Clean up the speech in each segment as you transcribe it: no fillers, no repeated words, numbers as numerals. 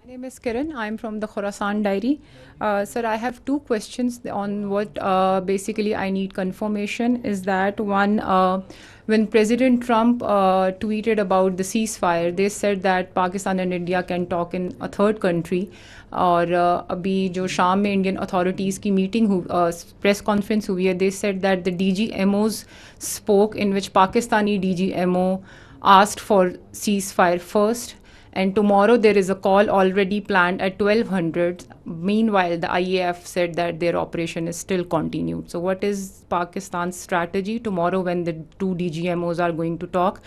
My name is Kiran. I'm from the Khorasan Diary. Sir, I have two questions on what basically I need confirmation. Is that one, when President Trump tweeted about the ceasefire, they said that Pakistan and India can talk in a third country. और अभी जो शाम में Indian authorities की meeting press conference हुई है, they said that the DGMOs spoke in which Pakistani DGMO asked for ceasefire first, and tomorrow there is a call already planned at 1200. Meanwhile, the IAF said that their operation is still continued. So what is Pakistan's strategy tomorrow when the two DGMOs are going to talk?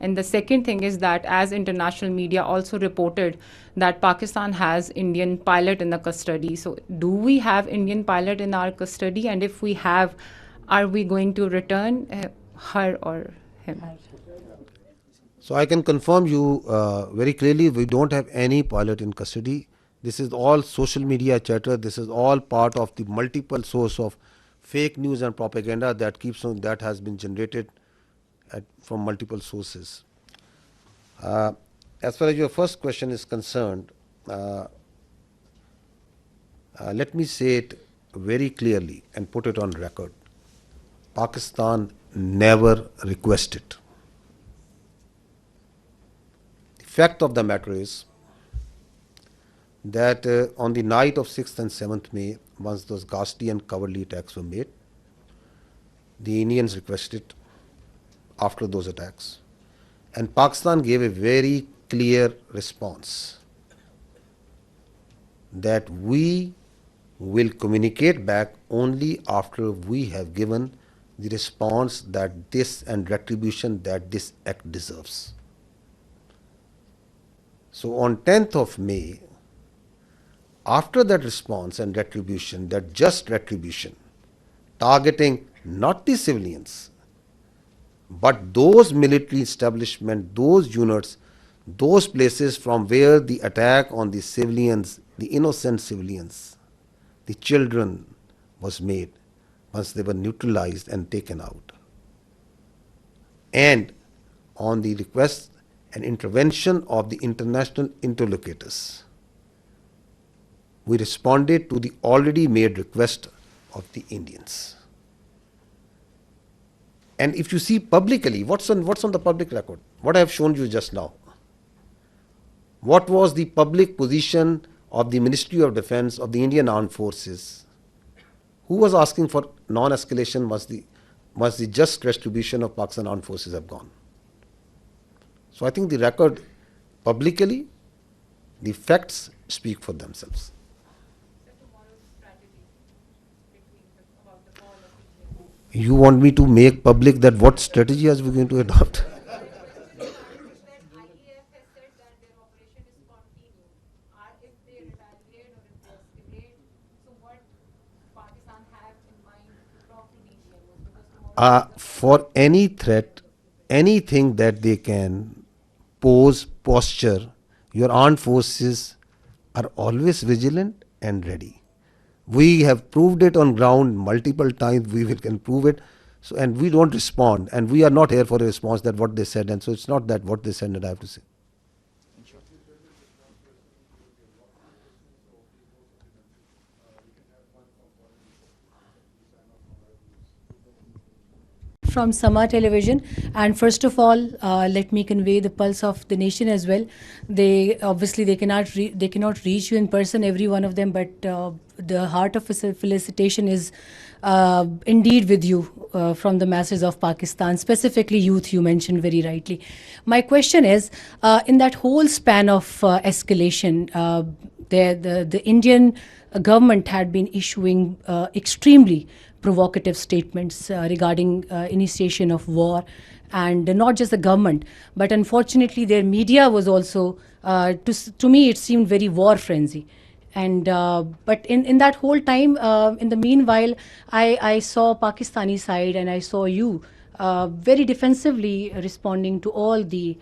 And the second thing is that as international media also reported that Pakistan has Indian pilot in the custody. So do we have Indian pilot in our custody? And if we have, are we going to return her or him? So I can confirm you very clearly, we don't have any pilot in custody. This is all social media chatter. This is all part of the multiple source of fake news and propaganda that keeps on, that has been generated from multiple sources. As far as your first question is concerned, let me say it very clearly and put it on record. Pakistan never requested. The fact of the matter is that on the night of 6th and 7th May, once those ghastly and cowardly attacks were made, the Indians requested after those attacks. And Pakistan gave a very clear response that we will communicate back only after we have given the response that this and retribution that this act deserves. So on 10th of May, after that response and retribution, that just retribution, targeting not the civilians, but those military establishments, those units, those places from where the attack on the civilians, the innocent civilians, the children was made, once they were neutralized and taken out. And on the request and intervention of the international interlocutors, we responded to the already made request of the Indians. And if you see publicly, what's on the public record? What I have shown you just now. What was the public position of the Ministry of Defence of the Indian Armed Forces? Who was asking for non-escalation once the just retribution of Pakistan Armed Forces have gone? So I think the record publicly, the facts speak for themselves. You want me to make public that what strategy are we going to adopt? For any threat, anything that they can pose, posture, your armed forces are always vigilant and ready. We have proved it on ground multiple times. We can prove it. So, and we don't respond. And we are not here for a response that what they said. And so it's not that what they said that I have to say. From Sama Television, and first of all, let me convey the pulse of the nation as well. They obviously they cannot reach you in person, every one of them, but the heart of felicitation is indeed with you from the masses of Pakistan, specifically youth. You mentioned very rightly. My question is, in that whole span of escalation, the Indian government had been issuing extremely provocative statements regarding initiation of war, and not just the government, but unfortunately their media was also, to me it seemed very war frenzy. And but in that whole time, in the meanwhile, I saw Pakistani side and I saw you very defensively responding to all the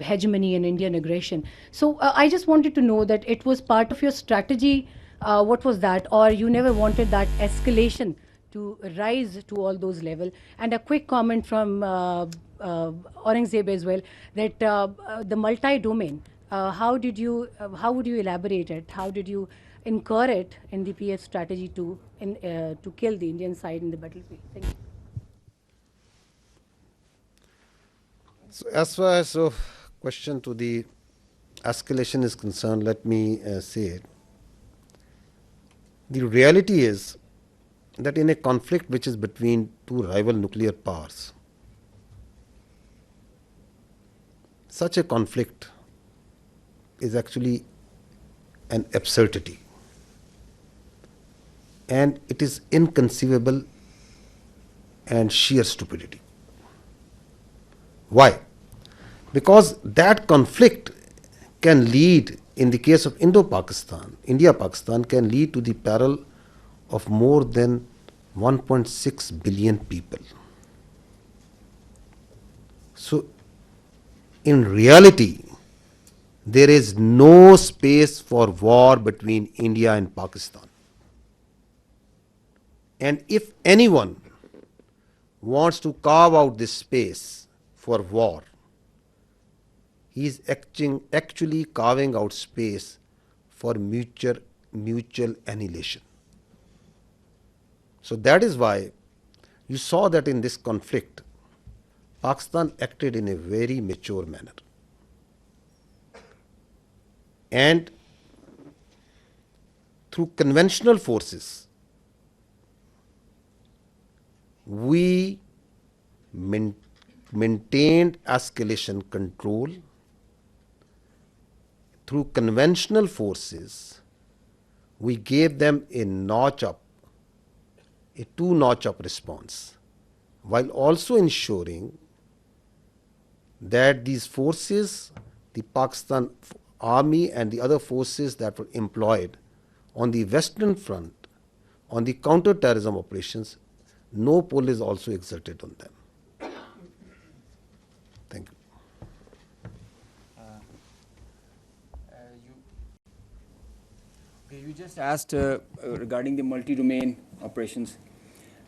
hegemony and Indian aggression. So I just wanted to know that it was part of your strategy. What was that? Or you never wanted that escalation to rise to all those levels? And a quick comment from Aurangzeb as well, that the multi-domain, how would you elaborate it? How did you incur it in the PF strategy to kill the Indian side in the battlefield? Thank you. So as far as question to the escalation is concerned, let me say it. The reality is that in a conflict which is between two rival nuclear powers, such a conflict is actually an absurdity, and it is inconceivable and sheer stupidity. Why? Because that conflict can lead, in the case of Indo-Pakistan, India-Pakistan, can lead to the peril of more than 1.6 billion people. So, in reality, there is no space for war between India and Pakistan. And if anyone wants to carve out this space for war, he is actually carving out space for mutual annihilation. So that is why you saw that in this conflict, Pakistan acted in a very mature manner. And through conventional forces, we maintained escalation control. Through conventional forces, we gave them a two-notch up response, while also ensuring that these forces, the Pakistan army and the other forces that were employed on the Western Front, on the counter-terrorism operations, no pull is also exerted on them. Thank you. You just asked regarding the multi-domain operations.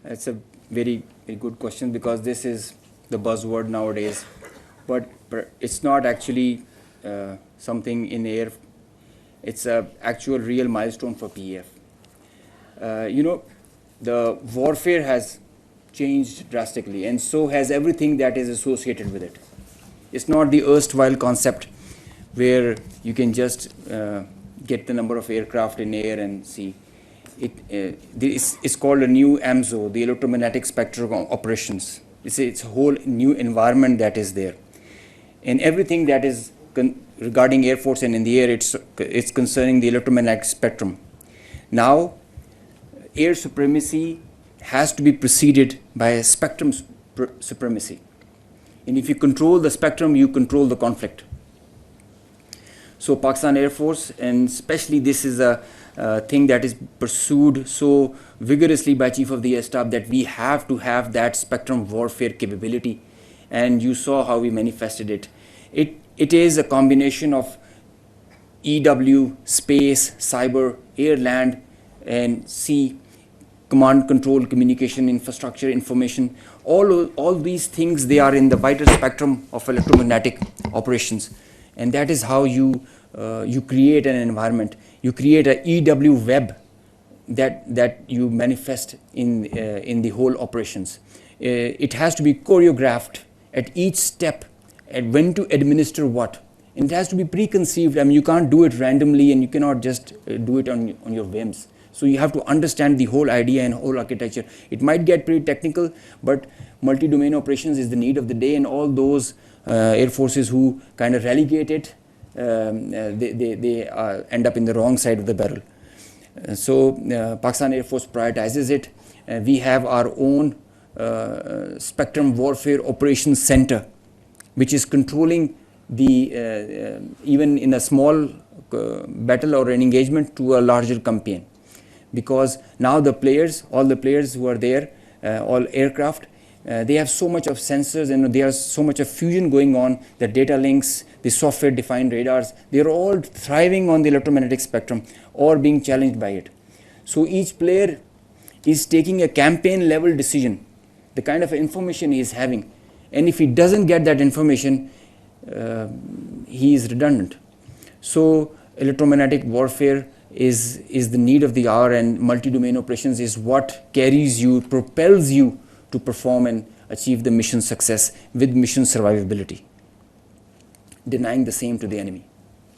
It's a very good question, because this is the buzzword nowadays. But it's not actually something in the air. It's an actual real milestone for PEF. The warfare has changed drastically, and so has everything that is associated with it. It's not the erstwhile concept where you can just get the number of aircraft in air and see. It's called a new AMSO, the electromagnetic spectrum operations. It's a whole new environment that is there. And everything that is regarding Air Force and in the air, it's concerning the electromagnetic spectrum. Now, air supremacy has to be preceded by a spectrum supremacy. And if you control the spectrum, you control the conflict. So Pakistan Air Force, and especially this is a thing that is pursued so vigorously by Chief of the Air Staff, that we have to have that spectrum warfare capability. And you saw how we manifested it. It is a combination of EW, space, cyber, air, land, and sea, command, control, communication, infrastructure, information. All these things, they are in the wider spectrum of electromagnetic operations. And that is how you create an environment. You create a EW web that you manifest in the whole operations. It has to be choreographed at each step, and when to administer what. And it has to be preconceived. I mean, you can't do it randomly, and you cannot just do it on your whims. So you have to understand the whole idea and whole architecture. It might get pretty technical, but multi-domain operations is the need of the day, and all those air forces who kind of relegate it, they end up in the wrong side of the barrel. So Pakistan Air Force prioritizes it. We have our own Spectrum Warfare Operations Center, which is controlling the even in a small battle or an engagement to a larger campaign. Because now all the players who are there, all aircraft, they have so much of sensors, and there is so much of fusion going on, the data links, the software defined radars, they are all thriving on the electromagnetic spectrum or being challenged by it. So each player is taking a campaign level decision, the kind of information he is having, and if he doesn't get that information, he is redundant. So electromagnetic warfare is the need of the hour, and multi-domain operations is what carries you, propels you to perform and achieve the mission success with mission survivability, denying the same to the enemy.